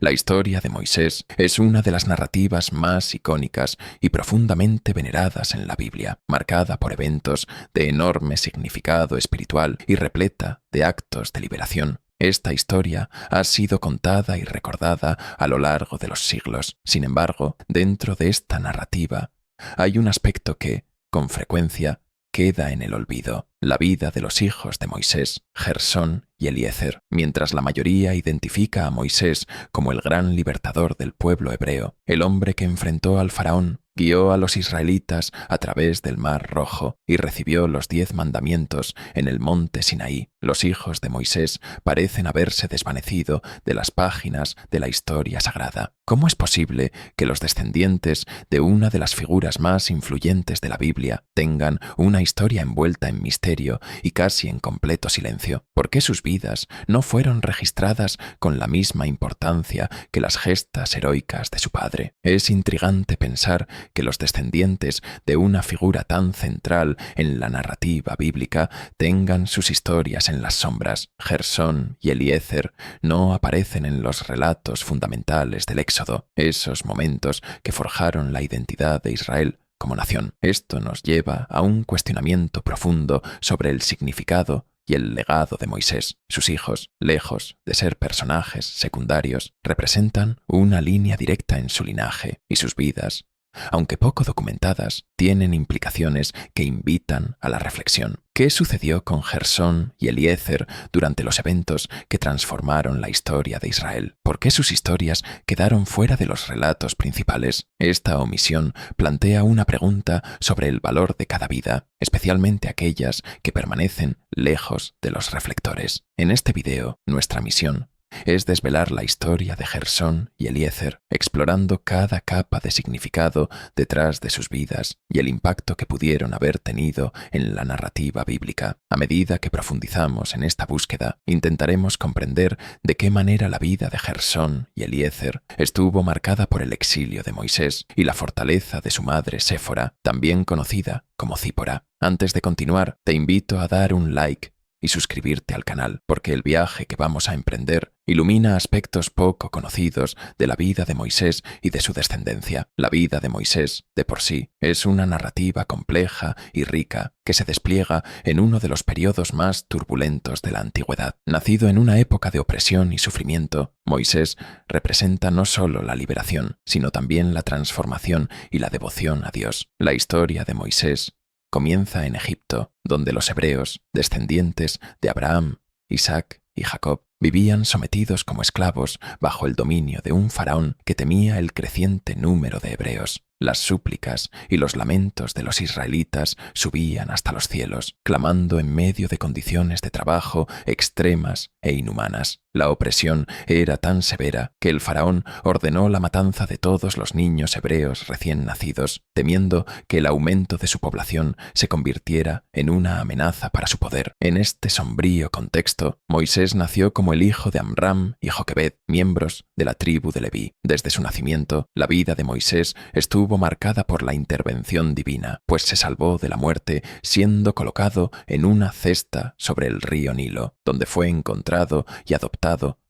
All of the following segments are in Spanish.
La historia de Moisés es una de las narrativas más icónicas y profundamente veneradas en la Biblia, marcada por eventos de enorme significado espiritual y repleta de actos de liberación. Esta historia ha sido contada y recordada a lo largo de los siglos. Sin embargo, dentro de esta narrativa hay un aspecto que, con frecuencia, queda en el olvido: la vida de los hijos de Moisés, Gersón y Eliezer. Mientras la mayoría identifica a Moisés como el gran libertador del pueblo hebreo, el hombre que enfrentó al faraón, guió a los israelitas a través del Mar Rojo y recibió los 10 mandamientos en el monte Sinaí, los hijos de Moisés parecen haberse desvanecido de las páginas de la historia sagrada. ¿Cómo es posible que los descendientes de una de las figuras más influyentes de la Biblia tengan una historia envuelta en misterio y casi en completo silencio? ¿Por qué sus vidas no fueron registradas con la misma importancia que las gestas heroicas de su padre? Es intrigante pensar que los descendientes de una figura tan central en la narrativa bíblica tengan sus historias en las sombras. Gersón y Eliezer no aparecen en los relatos fundamentales del Éxodo, esos momentos que forjaron la identidad de Israel como nación. Esto nos lleva a un cuestionamiento profundo sobre el significado y el legado de Moisés. Sus hijos, lejos de ser personajes secundarios, representan una línea directa en su linaje, y sus vidas, aunque poco documentadas, tienen implicaciones que invitan a la reflexión. ¿Qué sucedió con Gersón y Eliezer durante los eventos que transformaron la historia de Israel? ¿Por qué sus historias quedaron fuera de los relatos principales? Esta omisión plantea una pregunta sobre el valor de cada vida, especialmente aquellas que permanecen lejos de los reflectores. En este video, nuestra misión es desvelar la historia de Gersón y Eliezer, explorando cada capa de significado detrás de sus vidas y el impacto que pudieron haber tenido en la narrativa bíblica. A medida que profundizamos en esta búsqueda, intentaremos comprender de qué manera la vida de Gersón y Eliezer estuvo marcada por el exilio de Moisés y la fortaleza de su madre Séfora, también conocida como Zípora. Antes de continuar, te invito a dar un like y suscribirte al canal, porque el viaje que vamos a emprender ilumina aspectos poco conocidos de la vida de Moisés y de su descendencia. La vida de Moisés, de por sí, es una narrativa compleja y rica que se despliega en uno de los periodos más turbulentos de la antigüedad. Nacido en una época de opresión y sufrimiento, Moisés representa no solo la liberación, sino también la transformación y la devoción a Dios. La historia de Moisés comienza en Egipto, donde los hebreos, descendientes de Abraham, Isaac y Jacob, vivían sometidos como esclavos bajo el dominio de un faraón que temía el creciente número de hebreos. Las súplicas y los lamentos de los israelitas subían hasta los cielos, clamando en medio de condiciones de trabajo extremas e inhumanas. La opresión era tan severa que el faraón ordenó la matanza de todos los niños hebreos recién nacidos, temiendo que el aumento de su población se convirtiera en una amenaza para su poder. En este sombrío contexto, Moisés nació como el hijo de Amram y Joquebed, miembros de la tribu de Leví. Desde su nacimiento, la vida de Moisés estuvo marcada por la intervención divina, pues se salvó de la muerte siendo colocado en una cesta sobre el río Nilo, donde fue encontrado y adoptado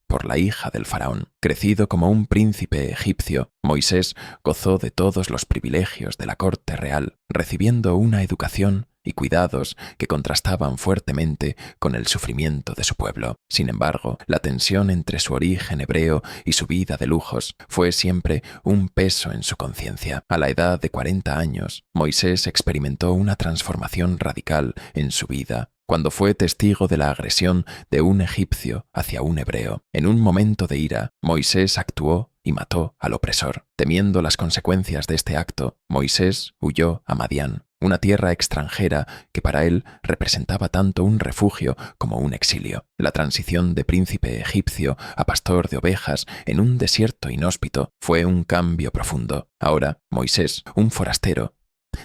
por la hija del faraón. Crecido como un príncipe egipcio, Moisés gozó de todos los privilegios de la corte real, recibiendo una educación y cuidados que contrastaban fuertemente con el sufrimiento de su pueblo. Sin embargo, la tensión entre su origen hebreo y su vida de lujos fue siempre un peso en su conciencia. A la edad de 40 años, Moisés experimentó una transformación radical en su vida, cuando fue testigo de la agresión de un egipcio hacia un hebreo. En un momento de ira, Moisés actuó y mató al opresor. Temiendo las consecuencias de este acto, Moisés huyó a Madián, una tierra extranjera que para él representaba tanto un refugio como un exilio. La transición de príncipe egipcio a pastor de ovejas en un desierto inhóspito fue un cambio profundo. Ahora, Moisés, un forastero,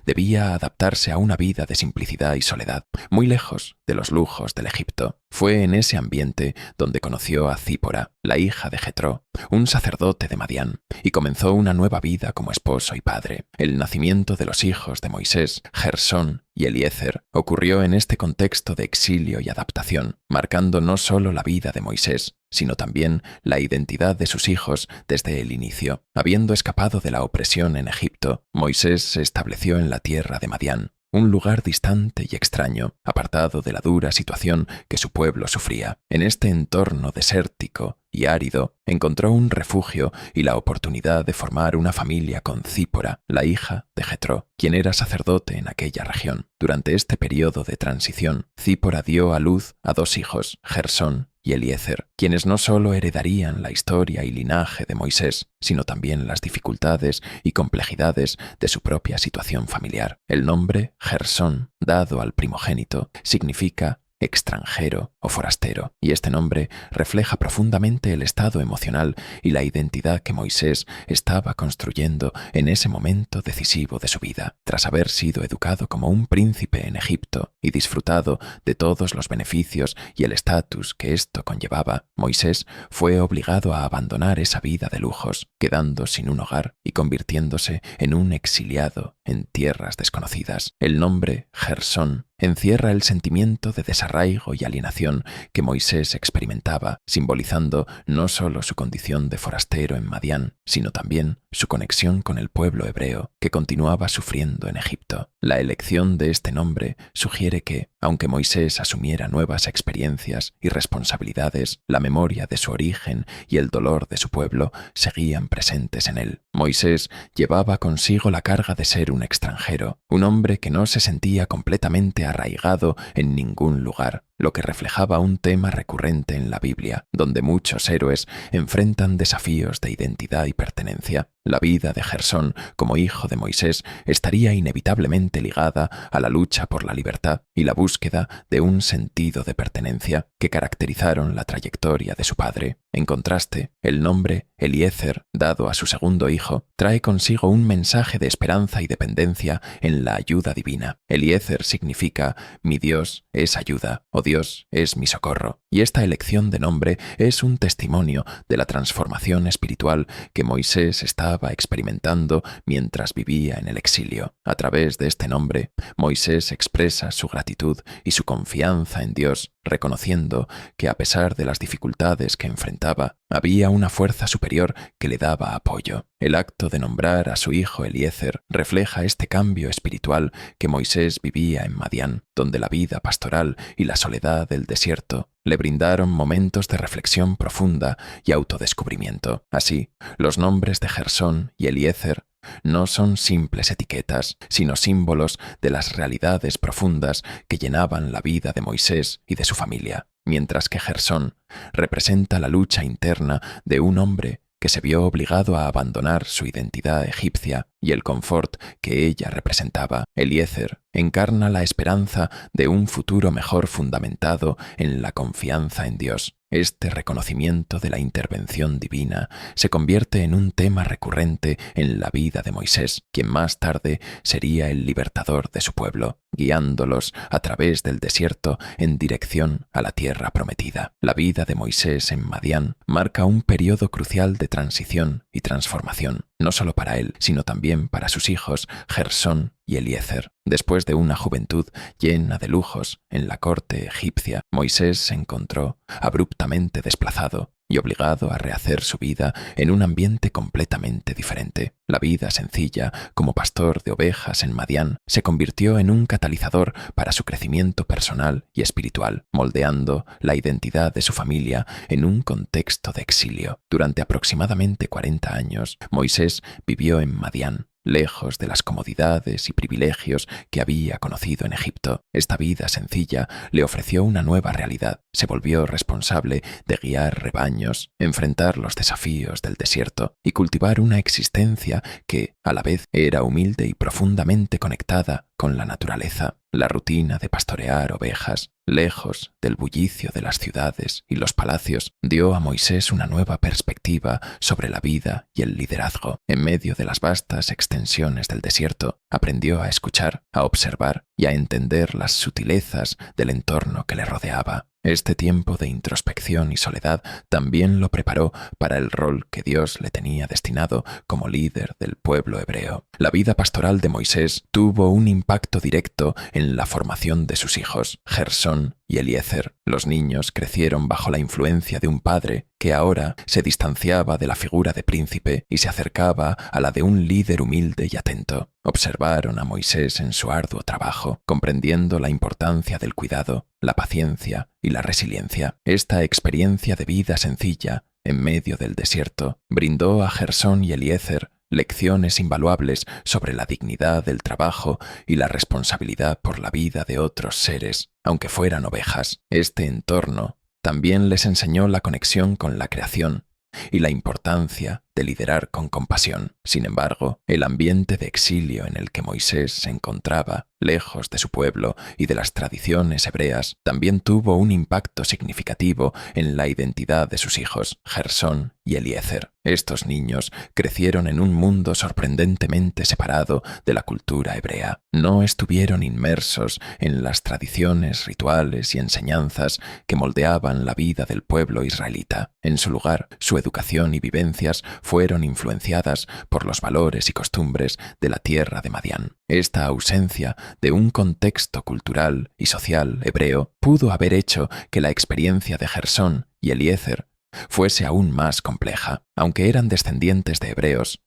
debía adaptarse a una vida de simplicidad y soledad, muy lejos de los lujos del Egipto. Fue en ese ambiente donde conoció a Zípora, la hija de Jetro, un sacerdote de Madián, y comenzó una nueva vida como esposo y padre. El nacimiento de los hijos de Moisés, Gersón y Eliezer ocurrió en este contexto de exilio y adaptación, marcando no solo la vida de Moisés, sino también la identidad de sus hijos desde el inicio. Habiendo escapado de la opresión en Egipto, Moisés se estableció en la tierra de Madián, un lugar distante y extraño, apartado de la dura situación que su pueblo sufría. En este entorno desértico y árido, encontró un refugio y la oportunidad de formar una familia con Zípora, la hija de Jetro, quien era sacerdote en aquella región. Durante este periodo de transición, Zípora dio a luz a 2 hijos, Gersón y Eliezer, quienes no solo heredarían la historia y linaje de Moisés, sino también las dificultades y complejidades de su propia situación familiar. El nombre Gersón, dado al primogénito, significa extranjero o forastero, y este nombre refleja profundamente el estado emocional y la identidad que Moisés estaba construyendo en ese momento decisivo de su vida. Tras haber sido educado como un príncipe en Egipto y disfrutado de todos los beneficios y el estatus que esto conllevaba, Moisés fue obligado a abandonar esa vida de lujos, quedando sin un hogar y convirtiéndose en un exiliado en tierras desconocidas. El nombre Gersón encierra el sentimiento de desarraigo y alienación que Moisés experimentaba, simbolizando no solo su condición de forastero en Madián, sino también su conexión con el pueblo hebreo que continuaba sufriendo en Egipto. La elección de este nombre sugiere que, aunque Moisés asumiera nuevas experiencias y responsabilidades, la memoria de su origen y el dolor de su pueblo seguían presentes en él. Moisés llevaba consigo la carga de ser un extranjero, un hombre que no se sentía completamente arraigado en ningún lugar, lo que reflejaba un tema recurrente en la Biblia, donde muchos héroes enfrentan desafíos de identidad y pertenencia. La vida de Gersón como hijo de Moisés estaría inevitablemente ligada a la lucha por la libertad y la búsqueda de un sentido de pertenencia que caracterizaron la trayectoria de su padre. En contraste, el nombre Eliezer, dado a su segundo hijo, trae consigo un mensaje de esperanza y dependencia en la ayuda divina. Eliezer significa «mi Dios es ayuda» o «Dios es mi socorro», y esta elección de nombre es un testimonio de la transformación espiritual que Moisés estaba experimentando mientras vivía en el exilio. A través de este nombre, Moisés expresa su gratitud y su confianza en Dios, reconociendo que a pesar de las dificultades que enfrentaba, había una fuerza superior que le daba apoyo. El acto de nombrar a su hijo Eliezer refleja este cambio espiritual que Moisés vivía en Madián, donde la vida pastoral y la soledad del desierto le brindaron momentos de reflexión profunda y autodescubrimiento. Así, los nombres de Gersón y Eliezer no son simples etiquetas, sino símbolos de las realidades profundas que llenaban la vida de Moisés y de su familia, mientras que Gersón representa la lucha interna de un hombre que se vio obligado a abandonar su identidad egipcia y el confort que ella representaba. Eliezer encarna la esperanza de un futuro mejor fundamentado en la confianza en Dios. Este reconocimiento de la intervención divina se convierte en un tema recurrente en la vida de Moisés, quien más tarde sería el libertador de su pueblo, guiándolos a través del desierto en dirección a la tierra prometida. La vida de Moisés en Madián marca un periodo crucial de transición y transformación, no solo para él, sino también para sus hijos Gersón y Eliezer. Después de una juventud llena de lujos en la corte egipcia, Moisés se encontró abruptamente desplazado y obligado a rehacer su vida en un ambiente completamente diferente. La vida sencilla como pastor de ovejas en Madián se convirtió en un catalizador para su crecimiento personal y espiritual, moldeando la identidad de su familia en un contexto de exilio. Durante aproximadamente 40 años, Moisés vivió en Madián, lejos de las comodidades y privilegios que había conocido en Egipto. Esta vida sencilla le ofreció una nueva realidad. Se volvió responsable de guiar rebaños, enfrentar los desafíos del desierto y cultivar una existencia que, a la vez, era humilde y profundamente conectada con la naturaleza. La rutina de pastorear ovejas, lejos del bullicio de las ciudades y los palacios, dio a Moisés una nueva perspectiva sobre la vida y el liderazgo. En medio de las vastas extensiones del desierto, aprendió a escuchar, a observar y a entender las sutilezas del entorno que le rodeaba. Este tiempo de introspección y soledad también lo preparó para el rol que Dios le tenía destinado como líder del pueblo hebreo. La vida pastoral de Moisés tuvo un impacto directo en la formación de sus hijos, Gersón y Eliezer. Los niños crecieron bajo la influencia de un padre que ahora se distanciaba de la figura de príncipe y se acercaba a la de un líder humilde y atento. Observaron a Moisés en su arduo trabajo, comprendiendo la importancia del cuidado, la paciencia y la resiliencia. Esta experiencia de vida sencilla, en medio del desierto, brindó a Gersón y Eliezer lecciones invaluables sobre la dignidad del trabajo y la responsabilidad por la vida de otros seres, aunque fueran ovejas. Este entorno también les enseñó la conexión con la creación y la importancia de liderar con compasión. Sin embargo, el ambiente de exilio en el que Moisés se encontraba, lejos de su pueblo y de las tradiciones hebreas, también tuvo un impacto significativo en la identidad de sus hijos, Gersón y Eliezer. Estos niños crecieron en un mundo sorprendentemente separado de la cultura hebrea. No estuvieron inmersos en las tradiciones, rituales y enseñanzas que moldeaban la vida del pueblo israelita. En su lugar, su educación y vivencias fueron influenciadas por los valores y costumbres de la tierra de Madián. Esta ausencia de un contexto cultural y social hebreo pudo haber hecho que la experiencia de Gersón y Eliezer fuese aún más compleja. Aunque eran descendientes de hebreos,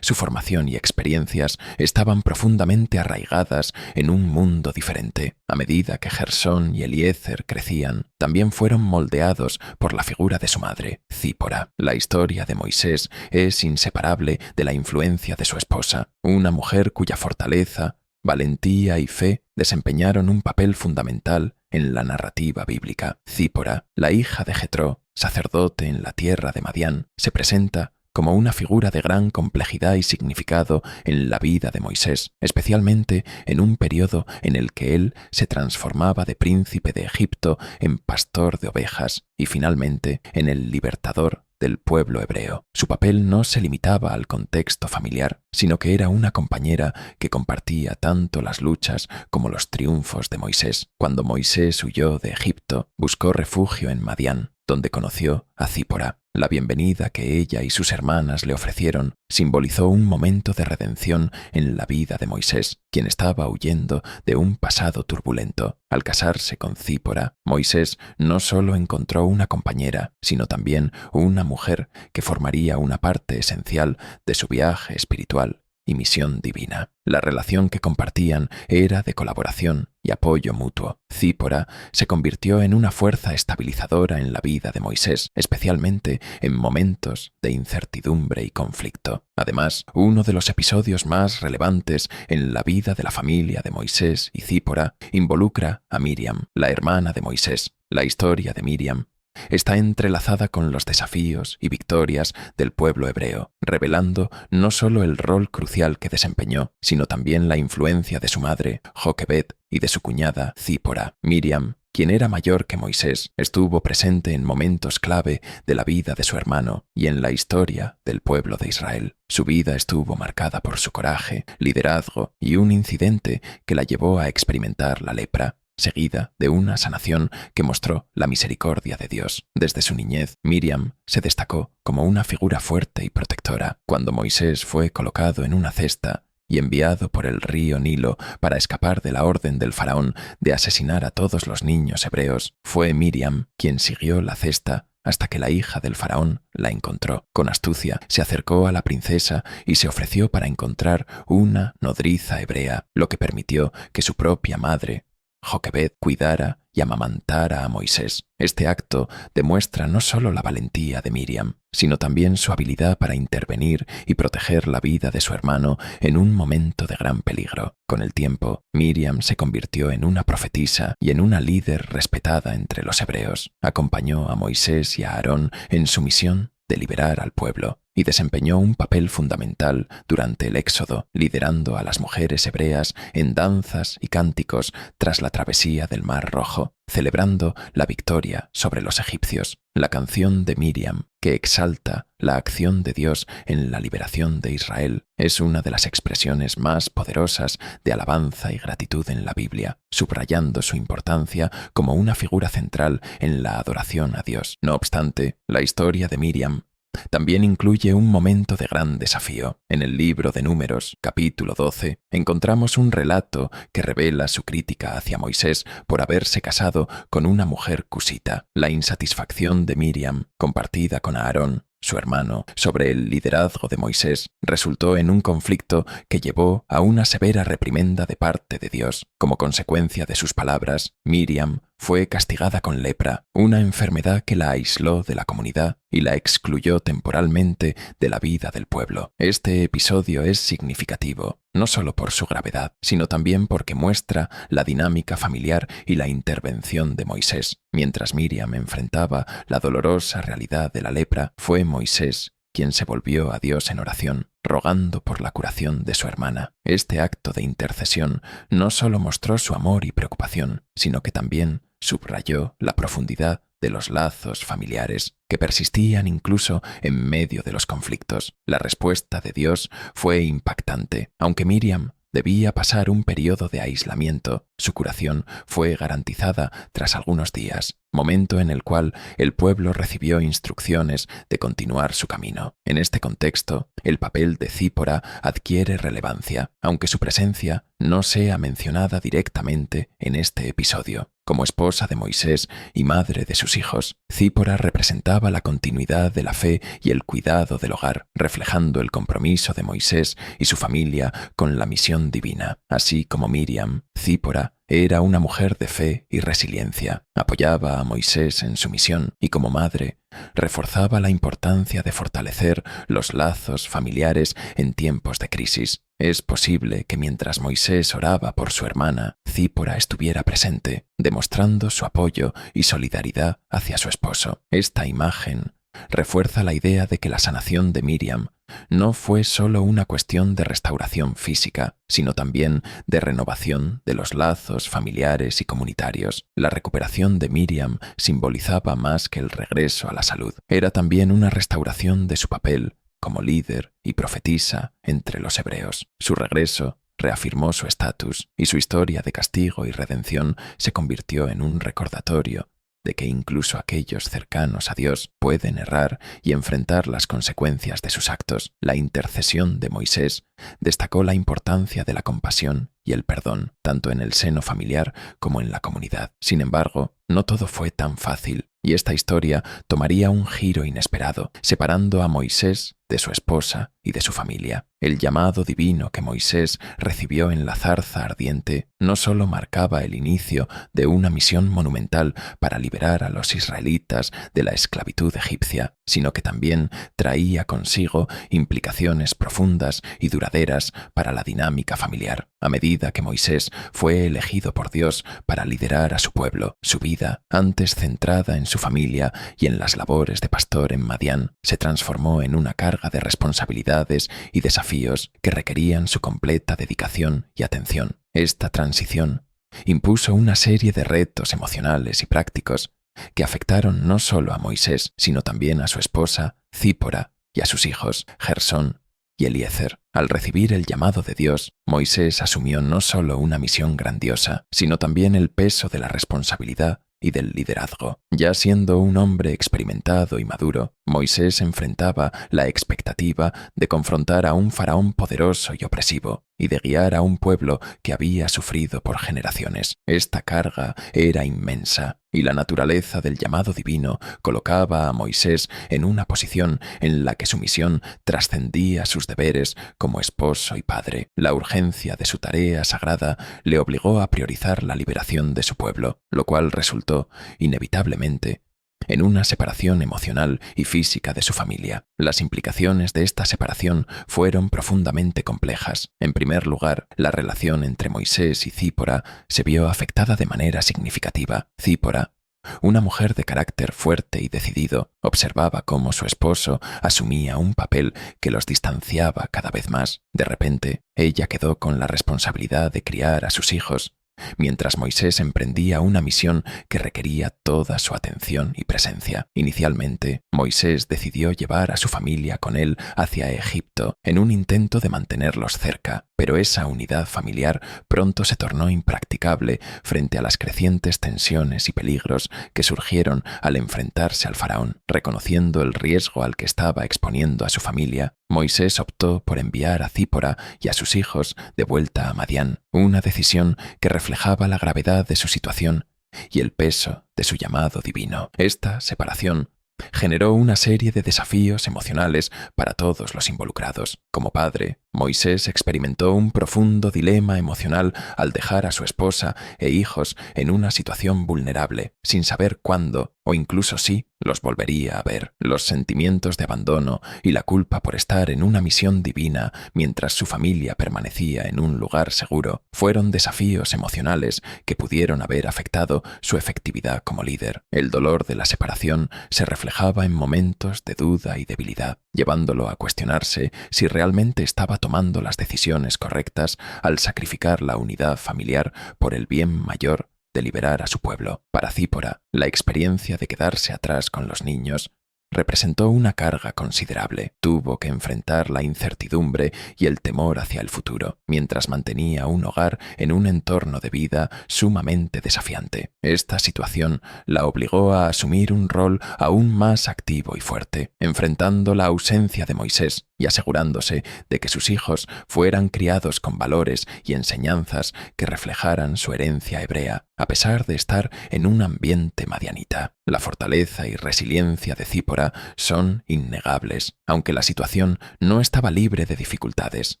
su formación y experiencias estaban profundamente arraigadas en un mundo diferente. A medida que Gersón y Eliezer crecían, también fueron moldeados por la figura de su madre, Zípora. La historia de Moisés es inseparable de la influencia de su esposa, una mujer cuya fortaleza, valentía y fe desempeñaron un papel fundamental en la narrativa bíblica. Zípora, la hija de Jetró, sacerdote en la tierra de Madián, se presenta como una figura de gran complejidad y significado en la vida de Moisés, especialmente en un periodo en el que él se transformaba de príncipe de Egipto en pastor de ovejas y finalmente en el libertador del pueblo hebreo. Su papel no se limitaba al contexto familiar, sino que era una compañera que compartía tanto las luchas como los triunfos de Moisés. Cuando Moisés huyó de Egipto, buscó refugio en Madián, donde conoció a Zípora. La bienvenida que ella y sus hermanas le ofrecieron simbolizó un momento de redención en la vida de Moisés, quien estaba huyendo de un pasado turbulento. Al casarse con Zípora, Moisés no solo encontró una compañera, sino también una mujer que formaría una parte esencial de su viaje espiritual y misión divina. La relación que compartían era de colaboración y apoyo mutuo. Zípora se convirtió en una fuerza estabilizadora en la vida de Moisés, especialmente en momentos de incertidumbre y conflicto. Además, uno de los episodios más relevantes en la vida de la familia de Moisés y Zípora involucra a Miriam, la hermana de Moisés. La historia de Miriam está entrelazada con los desafíos y victorias del pueblo hebreo, revelando no solo el rol crucial que desempeñó, sino también la influencia de su madre, Joquebed, y de su cuñada, Zípora. Miriam, quien era mayor que Moisés, estuvo presente en momentos clave de la vida de su hermano y en la historia del pueblo de Israel. Su vida estuvo marcada por su coraje, liderazgo y un incidente que la llevó a experimentar la lepra, seguida de una sanación que mostró la misericordia de Dios. Desde su niñez, Miriam se destacó como una figura fuerte y protectora. Cuando Moisés fue colocado en una cesta y enviado por el río Nilo para escapar de la orden del faraón de asesinar a todos los niños hebreos, fue Miriam quien siguió la cesta hasta que la hija del faraón la encontró. Con astucia se acercó a la princesa y se ofreció para encontrar una nodriza hebrea, lo que permitió que su propia madre, Joquebed, cuidara y amamantara a Moisés. Este acto demuestra no solo la valentía de Miriam, sino también su habilidad para intervenir y proteger la vida de su hermano en un momento de gran peligro. Con el tiempo, Miriam se convirtió en una profetisa y en una líder respetada entre los hebreos. Acompañó a Moisés y a Aarón en su misión de liberar al pueblo, y desempeñó un papel fundamental durante el Éxodo, liderando a las mujeres hebreas en danzas y cánticos tras la travesía del Mar Rojo, celebrando la victoria sobre los egipcios. La canción de Miriam, que exalta la acción de Dios en la liberación de Israel, es una de las expresiones más poderosas de alabanza y gratitud en la Biblia, subrayando su importancia como una figura central en la adoración a Dios. No obstante, la historia de Miriam también incluye un momento de gran desafío. En el libro de Números, capítulo 12, encontramos un relato que revela su crítica hacia Moisés por haberse casado con una mujer cusita. La insatisfacción de Miriam, compartida con Aarón, su hermano, sobre el liderazgo de Moisés, resultó en un conflicto que llevó a una severa reprimenda de parte de Dios. Como consecuencia de sus palabras, Miriam fue castigada con lepra, una enfermedad que la aisló de la comunidad y la excluyó temporalmente de la vida del pueblo. Este episodio es significativo, no solo por su gravedad, sino también porque muestra la dinámica familiar y la intervención de Moisés. Mientras Miriam enfrentaba la dolorosa realidad de la lepra, fue Moisés quien se volvió a Dios en oración, rogando por la curación de su hermana. Este acto de intercesión no solo mostró su amor y preocupación, sino que también subrayó la profundidad de los lazos familiares que persistían incluso en medio de los conflictos. La respuesta de Dios fue impactante. Aunque Miriam debía pasar un periodo de aislamiento, su curación fue garantizada tras algunos días, momento en el cual el pueblo recibió instrucciones de continuar su camino. En este contexto, el papel de Zípora adquiere relevancia, aunque su presencia no sea mencionada directamente en este episodio. Como esposa de Moisés y madre de sus hijos, Zípora representaba la continuidad de la fe y el cuidado del hogar, reflejando el compromiso de Moisés y su familia con la misión divina. Así como Miriam, Zípora era una mujer de fe y resiliencia, apoyaba a Moisés en su misión y como madre, reforzaba la importancia de fortalecer los lazos familiares en tiempos de crisis. Es posible que mientras Moisés oraba por su hermana, Zípora estuviera presente, demostrando su apoyo y solidaridad hacia su esposo. Esta imagen refuerza la idea de que la sanación de Miriam no fue solo una cuestión de restauración física, sino también de renovación de los lazos familiares y comunitarios. La recuperación de Miriam simbolizaba más que el regreso a la salud. Era también una restauración de su papel como líder y profetisa entre los hebreos. Su regreso reafirmó su estatus y su historia de castigo y redención se convirtió en un recordatorio de que incluso aquellos cercanos a Dios pueden errar y enfrentar las consecuencias de sus actos. La intercesión de Moisés destacó la importancia de la compasión y el perdón, tanto en el seno familiar como en la comunidad. Sin embargo, no todo fue tan fácil, y esta historia tomaría un giro inesperado, separando a Moisés de su esposa y de su familia. El llamado divino que Moisés recibió en la zarza ardiente no solo marcaba el inicio de una misión monumental para liberar a los israelitas de la esclavitud egipcia, sino que también traía consigo implicaciones profundas y duraderas para la dinámica familiar. A medida que Moisés fue elegido por Dios para liderar a su pueblo, su vida, antes centrada en su familia y en las labores de pastor en Madián, se transformó en una carga de responsabilidades y desafíos que requerían su completa dedicación y atención. Esta transición impuso una serie de retos emocionales y prácticos que afectaron no solo a Moisés, sino también a su esposa, Zípora, y a sus hijos, Gersón y Eliezer. Al recibir el llamado de Dios, Moisés asumió no solo una misión grandiosa, sino también el peso de la responsabilidad y del liderazgo. Ya siendo un hombre experimentado y maduro, Moisés enfrentaba la expectativa de confrontar a un faraón poderoso y opresivo y de guiar a un pueblo que había sufrido por generaciones. Esta carga era inmensa y la naturaleza del llamado divino colocaba a Moisés en una posición en la que su misión trascendía sus deberes como esposo y padre. La urgencia de su tarea sagrada le obligó a priorizar la liberación de su pueblo, lo cual resultó, inevitablemente, en una separación emocional y física de su familia. Las implicaciones de esta separación fueron profundamente complejas. En primer lugar, la relación entre Moisés y Zípora se vio afectada de manera significativa. Zípora una mujer de carácter fuerte y decidido, observaba cómo su esposo asumía un papel que los distanciaba cada vez más. De repente, ella quedó con la responsabilidad de criar a sus hijos, mientras Moisés emprendía una misión que requería toda su atención y presencia. Inicialmente, Moisés decidió llevar a su familia con él hacia Egipto en un intento de mantenerlos cerca, pero esa unidad familiar pronto se tornó impracticable frente a las crecientes tensiones y peligros que surgieron al enfrentarse al faraón. Reconociendo el riesgo al que estaba exponiendo a su familia, Moisés optó por enviar a Zípora y a sus hijos de vuelta a Madián, una decisión que reflejaba la gravedad de su situación y el peso de su llamado divino. Esta separación generó una serie de desafíos emocionales para todos los involucrados. Como padre, Moisés experimentó un profundo dilema emocional al dejar a su esposa e hijos en una situación vulnerable, sin saber cuándo o incluso si los volvería a ver. Los sentimientos de abandono y la culpa por estar en una misión divina mientras su familia permanecía en un lugar seguro fueron desafíos emocionales que pudieron haber afectado su efectividad como líder. El dolor de la separación se reflejaba en momentos de duda y debilidad, llevándolo a cuestionarse si realmente estaba tomando las decisiones correctas al sacrificar la unidad familiar por el bien mayor de liberar a su pueblo. Para Zípora, la experiencia de quedarse atrás con los niños representó una carga considerable. Tuvo que enfrentar la incertidumbre y el temor hacia el futuro, mientras mantenía un hogar en un entorno de vida sumamente desafiante. Esta situación la obligó a asumir un rol aún más activo y fuerte, enfrentando la ausencia de Moisés y asegurándose de que sus hijos fueran criados con valores y enseñanzas que reflejaran su herencia hebrea, a pesar de estar en un ambiente madianita. La fortaleza y resiliencia de Zípora son innegables, aunque la situación no estaba libre de dificultades.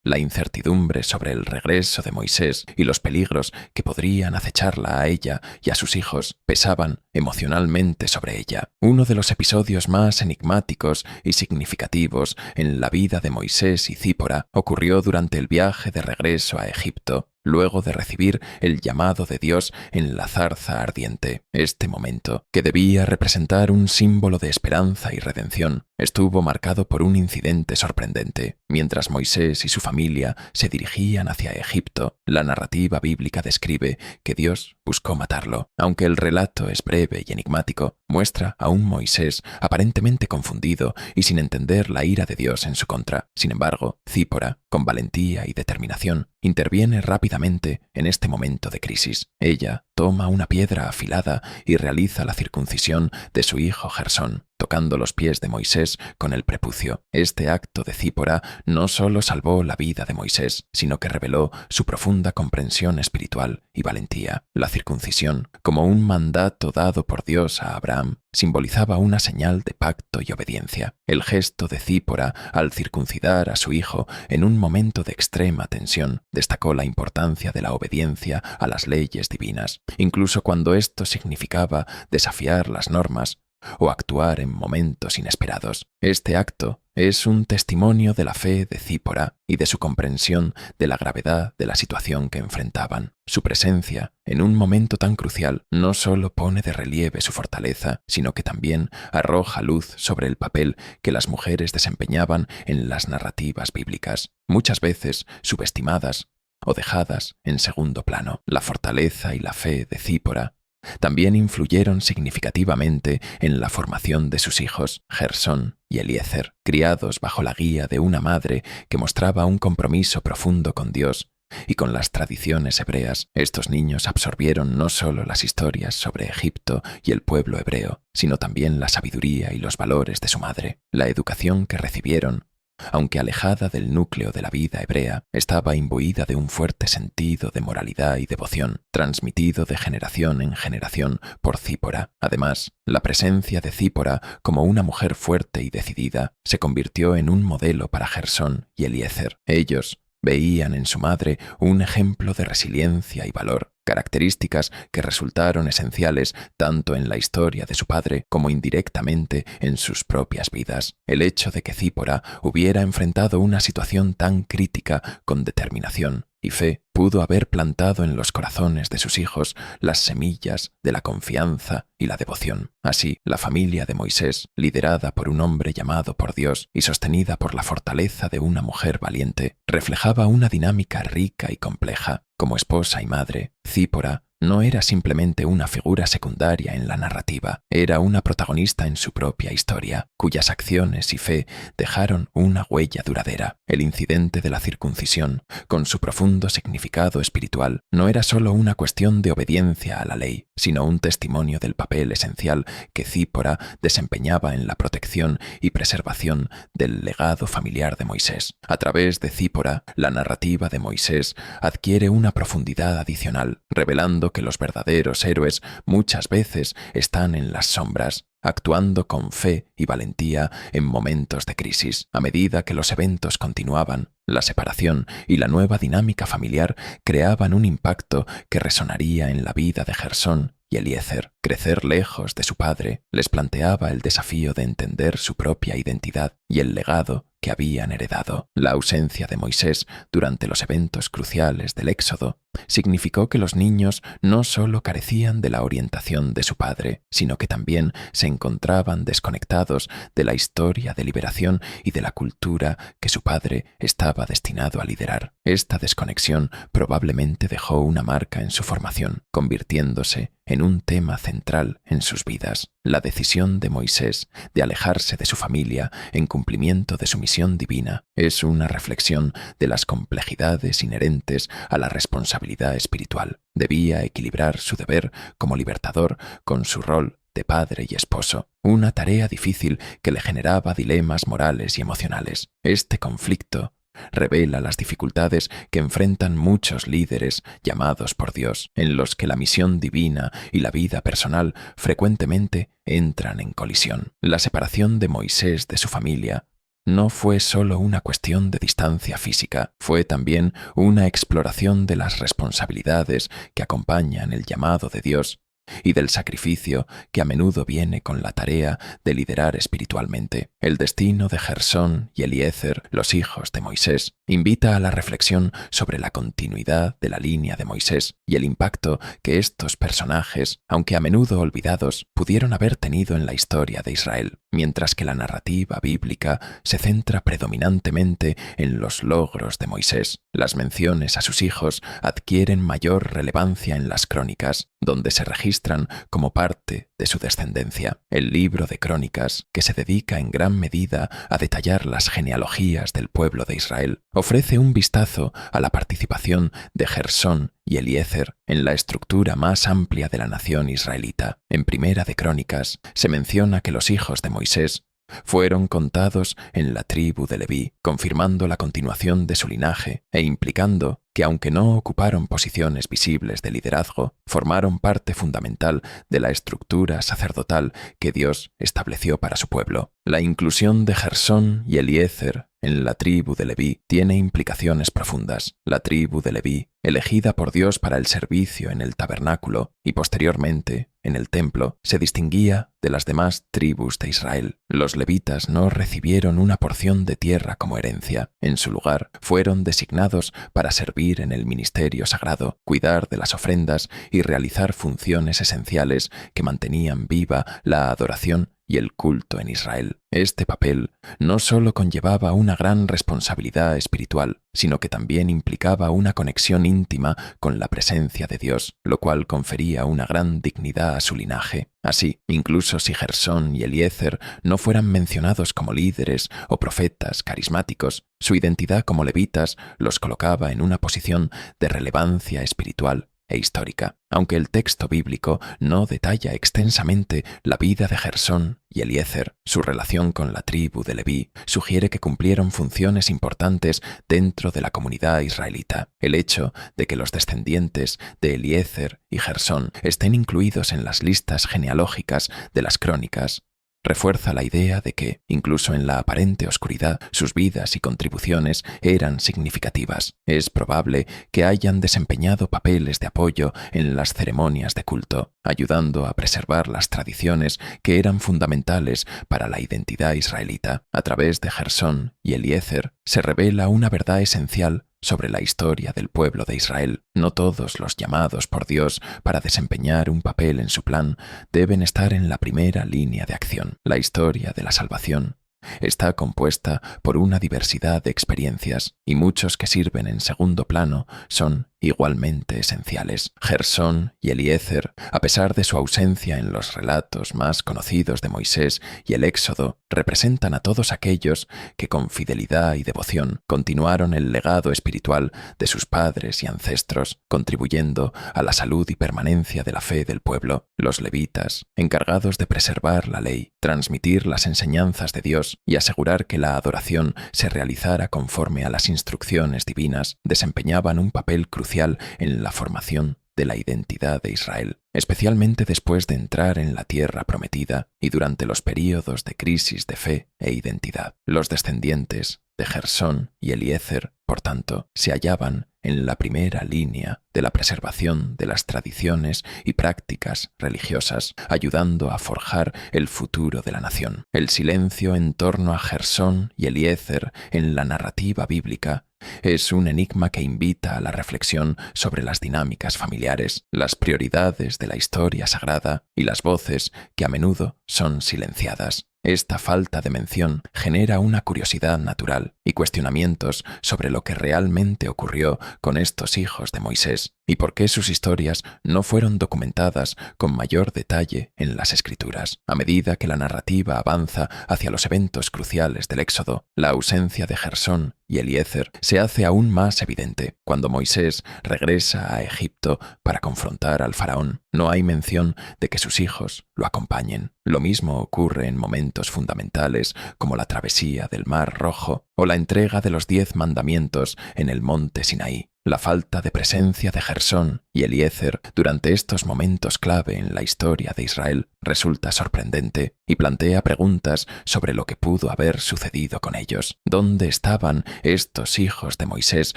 La incertidumbre sobre el regreso de Moisés y los peligros que podrían acecharla a ella y a sus hijos pesaban emocionalmente sobre ella. Uno de los episodios más enigmáticos y significativos en la vida de Moisés y Zípora ocurrió durante el viaje de regreso a Egipto, luego de recibir el llamado de Dios en la zarza ardiente. Este momento, que debía representar un símbolo de esperanza y redención, estuvo marcado por un incidente sorprendente. Mientras Moisés y su familia se dirigían hacia Egipto, la narrativa bíblica describe que Dios buscó matarlo. Aunque el relato es breve y enigmático, muestra a un Moisés aparentemente confundido y sin entender la ira de Dios en su contra. Sin embargo, Zípora, con valentía y determinación, interviene rápidamente en este momento de crisis. Ella toma una piedra afilada y realiza la circuncisión de su hijo Gersón, tocando los pies de Moisés con el prepucio. Este acto de Zípora no solo salvó la vida de Moisés, sino que reveló su profunda comprensión espiritual y valentía. La circuncisión, como un mandato dado por Dios a Abraham, simbolizaba una señal de pacto y obediencia. El gesto de Zípora al circuncidar a su hijo en un momento de extrema tensión destacó la importancia de la obediencia a las leyes divinas, incluso cuando esto significaba desafiar las normas o actuar en momentos inesperados. Este acto es un testimonio de la fe de Zípora y de su comprensión de la gravedad de la situación que enfrentaban. Su presencia, en un momento tan crucial, no solo pone de relieve su fortaleza, sino que también arroja luz sobre el papel que las mujeres desempeñaban en las narrativas bíblicas, muchas veces subestimadas o dejadas en segundo plano. La fortaleza y la fe de Zípora también influyeron significativamente en la formación de sus hijos, Gersón y Eliezer, criados bajo la guía de una madre que mostraba un compromiso profundo con Dios y con las tradiciones hebreas. Estos niños absorbieron no solo las historias sobre Egipto y el pueblo hebreo, sino también la sabiduría y los valores de su madre. La educación que recibieron, aunque alejada del núcleo de la vida hebrea, estaba imbuida de un fuerte sentido de moralidad y devoción, transmitido de generación en generación por Zípora. Además, la presencia de Zípora como una mujer fuerte y decidida se convirtió en un modelo para Gersón y Eliezer. Ellos veían en su madre un ejemplo de resiliencia y valor, características que resultaron esenciales tanto en la historia de su padre como indirectamente en sus propias vidas. El hecho de que Zípora hubiera enfrentado una situación tan crítica con determinación y fe pudo haber plantado en los corazones de sus hijos las semillas de la confianza y la devoción. Así, la familia de Moisés, liderada por un hombre llamado por Dios y sostenida por la fortaleza de una mujer valiente, reflejaba una dinámica rica y compleja. Como esposa y madre, Zípora no era simplemente una figura secundaria en la narrativa, era una protagonista en su propia historia, cuyas acciones y fe dejaron una huella duradera. El incidente de la circuncisión, con su profundo significado espiritual, no era solo una cuestión de obediencia a la ley, sino un testimonio del papel esencial que Zípora desempeñaba en la protección y preservación del legado familiar de Moisés. A través de Zípora, la narrativa de Moisés adquiere una profundidad adicional, revelando que los verdaderos héroes muchas veces están en las sombras, actuando con fe y valentía en momentos de crisis. A medida que los eventos continuaban, la separación y la nueva dinámica familiar creaban un impacto que resonaría en la vida de Gersón y Eliezer. Crecer lejos de su padre les planteaba el desafío de entender su propia identidad y el legado que habían heredado. La ausencia de Moisés durante los eventos cruciales del Éxodo significó que los niños no solo carecían de la orientación de su padre, sino que también se encontraban desconectados de la historia de liberación y de la cultura que su padre estaba destinado a liderar. Esta desconexión probablemente dejó una marca en su formación, convirtiéndose en un tema central en sus vidas. La decisión de Moisés de alejarse de su familia en cumplimiento de su misión divina es una reflexión de las complejidades inherentes a la responsabilidad espiritual. Debía equilibrar su deber como libertador con su rol de padre y esposo, una tarea difícil que le generaba dilemas morales y emocionales. Este conflicto revela las dificultades que enfrentan muchos líderes llamados por Dios, en los que la misión divina y la vida personal frecuentemente entran en colisión. La separación de Moisés de su familia no fue solo una cuestión de distancia física, fue también una exploración de las responsabilidades que acompañan el llamado de Dios y del sacrificio que a menudo viene con la tarea de liderar espiritualmente. El destino de Gersón y Eliezer, los hijos de Moisés, invita a la reflexión sobre la continuidad de la línea de Moisés y el impacto que estos personajes, aunque a menudo olvidados, pudieron haber tenido en la historia de Israel. Mientras que la narrativa bíblica se centra predominantemente en los logros de Moisés, las menciones a sus hijos adquieren mayor relevancia en las crónicas, donde se registran como parte de su descendencia. El libro de Crónicas, que se dedica en gran medida a detallar las genealogías del pueblo de Israel, ofrece un vistazo a la participación de Gersón y Eliezer en la estructura más amplia de la nación israelita. En Primera de Crónicas se menciona que los hijos de Moisés fueron contados en la tribu de Leví, confirmando la continuación de su linaje e implicando que, aunque no ocuparon posiciones visibles de liderazgo, formaron parte fundamental de la estructura sacerdotal que Dios estableció para su pueblo. La inclusión de Gersón y Eliezer en la tribu de Leví tiene implicaciones profundas. La tribu de Leví, elegida por Dios para el servicio en el tabernáculo y posteriormente en el templo, se distinguía de las demás tribus de Israel. Los levitas no recibieron una porción de tierra como herencia. En su lugar, fueron designados para servir en el ministerio sagrado, cuidar de las ofrendas y realizar funciones esenciales que mantenían viva la adoración y el culto en Israel. Este papel no solo conllevaba una gran responsabilidad espiritual, sino que también implicaba una conexión íntima con la presencia de Dios, lo cual confería una gran dignidad a su linaje. Así, incluso si Gersón y Eliezer no fueran mencionados como líderes o profetas carismáticos, su identidad como levitas los colocaba en una posición de relevancia espiritual e histórica. Aunque el texto bíblico no detalla extensamente la vida de Gersón y Eliezer, su relación con la tribu de Leví sugiere que cumplieron funciones importantes dentro de la comunidad israelita. El hecho de que los descendientes de Eliezer y Gersón estén incluidos en las listas genealógicas de las crónicas refuerza la idea de que, incluso en la aparente oscuridad, sus vidas y contribuciones eran significativas. Es probable que hayan desempeñado papeles de apoyo en las ceremonias de culto, ayudando a preservar las tradiciones que eran fundamentales para la identidad israelita. A través de Gersón y Eliezer se revela una verdad esencial sobre la historia del pueblo de Israel. No todos los llamados por Dios para desempeñar un papel en su plan deben estar en la primera línea de acción. La historia de la salvación está compuesta por una diversidad de experiencias y muchos que sirven en segundo plano son igualmente esenciales. Gersón y Eliezer, a pesar de su ausencia en los relatos más conocidos de Moisés y el Éxodo, representan a todos aquellos que con fidelidad y devoción continuaron el legado espiritual de sus padres y ancestros, contribuyendo a la salud y permanencia de la fe del pueblo. Los levitas, encargados de preservar la ley, transmitir las enseñanzas de Dios y asegurar que la adoración se realizara conforme a las instrucciones divinas, desempeñaban un papel crucial en la formación de la identidad de Israel, especialmente después de entrar en la tierra prometida y durante los períodos de crisis de fe e identidad. Los descendientes de Gersón y Eliezer, por tanto, se hallaban en la primera línea de la preservación de las tradiciones y prácticas religiosas, ayudando a forjar el futuro de la nación. El silencio en torno a Gersón y Eliezer en la narrativa bíblica es un enigma que invita a la reflexión sobre las dinámicas familiares, las prioridades de la historia sagrada y las voces que a menudo son silenciadas. Esta falta de mención genera una curiosidad natural y cuestionamientos sobre lo que realmente ocurrió con estos hijos de Moisés y por qué sus historias no fueron documentadas con mayor detalle en las Escrituras. A medida que la narrativa avanza hacia los eventos cruciales del Éxodo, la ausencia de Gersón y Eliezer se hace aún más evidente. Cuando Moisés regresa a Egipto para confrontar al faraón, no hay mención de que sus hijos lo acompañen. Lo mismo ocurre en momentos fundamentales como la travesía del Mar Rojo o la entrega de los 10 mandamientos en el monte Sinaí. La falta de presencia de Gersón y Eliezer durante estos momentos clave en la historia de Israel resulta sorprendente y plantea preguntas sobre lo que pudo haber sucedido con ellos. ¿Dónde estaban estos hijos de Moisés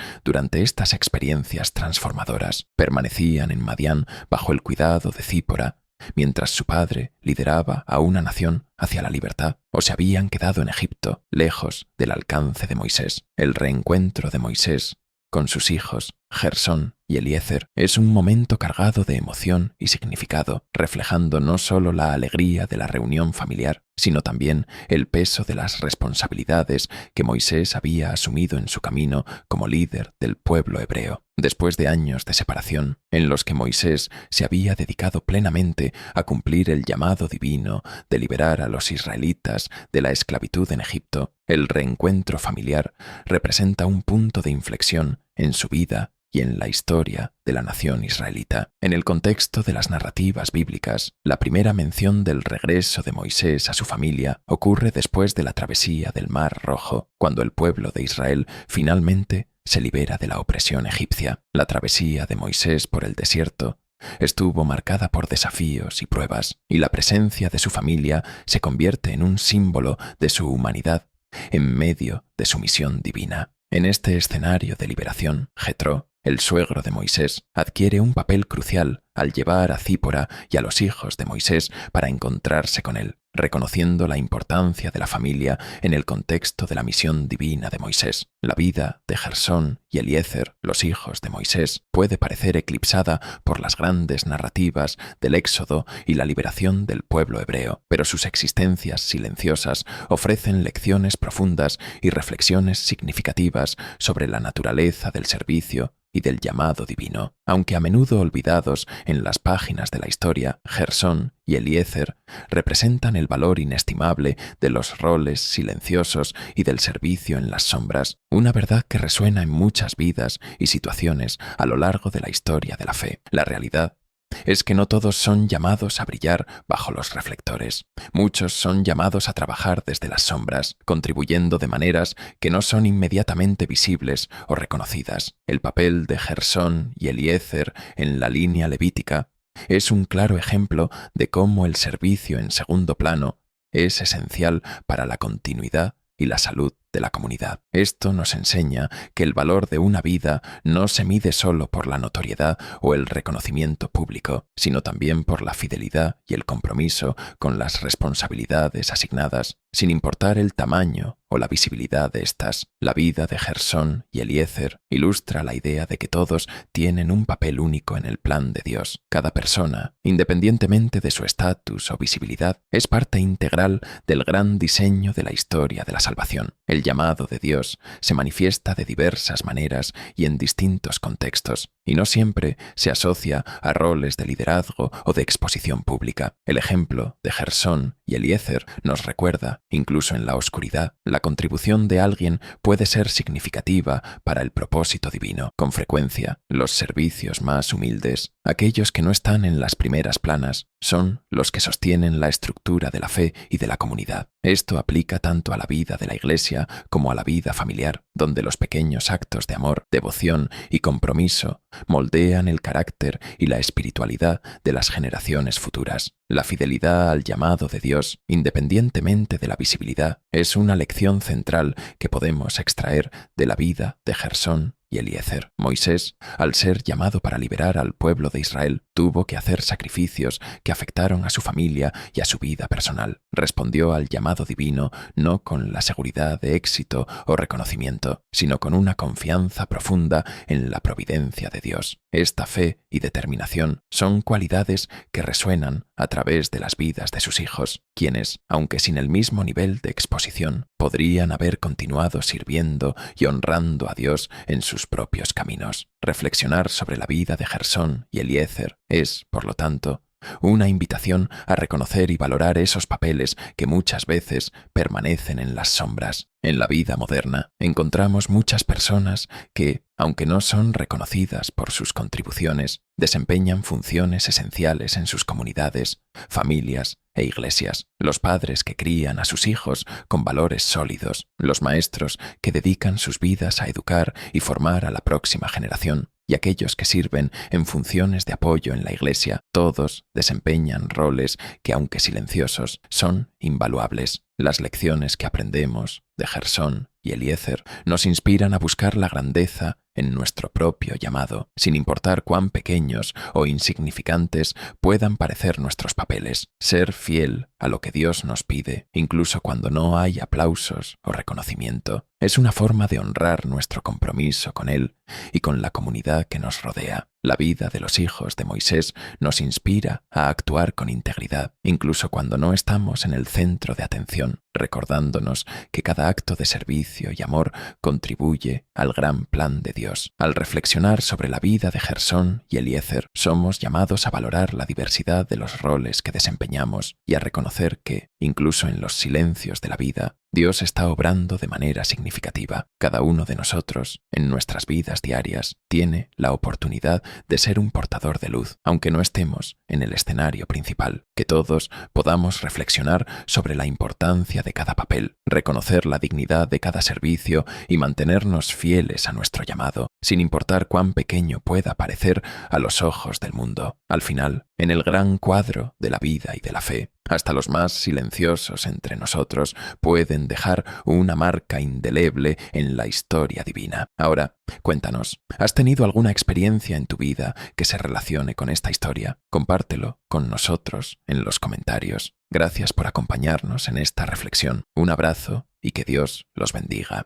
durante estas experiencias transformadoras? ¿Permanecían en Madián bajo el cuidado de Zípora, mientras su padre lideraba a una nación hacia la libertad, o se habían quedado en Egipto, lejos del alcance de Moisés? El reencuentro de Moisés con sus hijos, Gersón y Eliezer, es un momento cargado de emoción y significado, reflejando no solo la alegría de la reunión familiar, sino también el peso de las responsabilidades que Moisés había asumido en su camino como líder del pueblo hebreo. Después de años de separación, en los que Moisés se había dedicado plenamente a cumplir el llamado divino de liberar a los israelitas de la esclavitud en Egipto, el reencuentro familiar representa un punto de inflexión en su vida y en la historia de la nación israelita. En el contexto de las narrativas bíblicas, la primera mención del regreso de Moisés a su familia ocurre después de la travesía del Mar Rojo, cuando el pueblo de Israel finalmente se libera de la opresión egipcia. La travesía de Moisés por el desierto estuvo marcada por desafíos y pruebas, y la presencia de su familia se convierte en un símbolo de su humanidad en medio de su misión divina. En este escenario de liberación, Jetro, el suegro de Moisés, adquiere un papel crucial al llevar a Zípora y a los hijos de Moisés para encontrarse con él, reconociendo la importancia de la familia en el contexto de la misión divina de Moisés. La vida de Gersón y Eliezer, los hijos de Moisés, puede parecer eclipsada por las grandes narrativas del Éxodo y la liberación del pueblo hebreo, pero sus existencias silenciosas ofrecen lecciones profundas y reflexiones significativas sobre la naturaleza del servicio y del llamado divino. Aunque a menudo olvidados en las páginas de la historia, Gersón y Eliezer representan el valor inestimable de los roles silenciosos y del servicio en las sombras, una verdad que resuena en muchas vidas y situaciones a lo largo de la historia de la fe. La realidad es que no todos son llamados a brillar bajo los reflectores. Muchos son llamados a trabajar desde las sombras, contribuyendo de maneras que no son inmediatamente visibles o reconocidas. El papel de Gersón y Eliezer en la línea levítica es un claro ejemplo de cómo el servicio en segundo plano es esencial para la continuidad y la salud de la comunidad. Esto nos enseña que el valor de una vida no se mide solo por la notoriedad o el reconocimiento público, sino también por la fidelidad y el compromiso con las responsabilidades asignadas. sin importar el tamaño o la visibilidad de estas. La vida de Gersón y Eliezer ilustra la idea de que todos tienen un papel único en el plan de Dios. Cada persona, independientemente de su estatus o visibilidad, es parte integral del gran diseño de la historia de la salvación. El llamado de Dios se manifiesta de diversas maneras y en distintos contextos, y no siempre se asocia a roles de liderazgo o de exposición pública. El ejemplo de Gersón y Eliezer nos recuerda, incluso en la oscuridad, la contribución de alguien puede ser significativa para el propósito divino. Con frecuencia, los servicios más humildes, aquellos que no están en las primeras planas, son los que sostienen la estructura de la fe y de la comunidad. Esto aplica tanto a la vida de la Iglesia como a la vida familiar, donde los pequeños actos de amor, devoción y compromiso moldean el carácter y la espiritualidad de las generaciones futuras. La fidelidad al llamado de Dios, independientemente de la visibilidad, es una lección central que podemos extraer de la vida de Gersón y Eliezer. Moisés, al ser llamado para liberar al pueblo de Israel, tuvo que hacer sacrificios que afectaron a su familia y a su vida personal. Respondió al llamado divino no con la seguridad de éxito o reconocimiento, sino con una confianza profunda en la providencia de Dios. Esta fe y determinación son cualidades que resuenan a través de las vidas de sus hijos, quienes, aunque sin el mismo nivel de exposición, podrían haber continuado sirviendo y honrando a Dios en sus propios caminos. Reflexionar sobre la vida de Gersón y Eliezer es, por lo tanto, una invitación a reconocer y valorar esos papeles que muchas veces permanecen en las sombras. En la vida moderna encontramos muchas personas que, aunque no son reconocidas por sus contribuciones, desempeñan funciones esenciales en sus comunidades, familias e iglesias. Los padres que crían a sus hijos con valores sólidos, los maestros que dedican sus vidas a educar y formar a la próxima generación, y aquellos que sirven en funciones de apoyo en la Iglesia, todos desempeñan roles que, aunque silenciosos, son invaluables. Las lecciones que aprendemos de Gersón y Eliezer nos inspiran a buscar la grandeza en nuestro propio llamado, sin importar cuán pequeños o insignificantes puedan parecer nuestros papeles. Ser fiel a lo que Dios nos pide, incluso cuando no hay aplausos o reconocimiento, es una forma de honrar nuestro compromiso con Él y con la comunidad que nos rodea. La vida de los hijos de Moisés nos inspira a actuar con integridad, incluso cuando no estamos en el centro de atención, recordándonos que cada acto de servicio y amor contribuye al gran plan de Dios. Al reflexionar sobre la vida de Gersón y Eliezer, somos llamados a valorar la diversidad de los roles que desempeñamos y a reconocer que, incluso en los silencios de la vida, Dios está obrando de manera significativa. Cada uno de nosotros, en nuestras vidas diarias, tiene la oportunidad de ser un portador de luz, aunque no estemos en el escenario principal. Que todos podamos reflexionar sobre la importancia de cada papel, reconocer la dignidad de cada servicio y mantenernos fieles a nuestro llamado, sin importar cuán pequeño pueda parecer a los ojos del mundo. Al final, en el gran cuadro de la vida y de la fe, hasta los más silenciosos entre nosotros pueden dejar una marca indeleble en la historia divina. Ahora, cuéntanos, ¿has tenido alguna experiencia en tu vida que se relacione con esta historia? Compártelo con nosotros en los comentarios. Gracias por acompañarnos en esta reflexión. Un abrazo y que Dios los bendiga.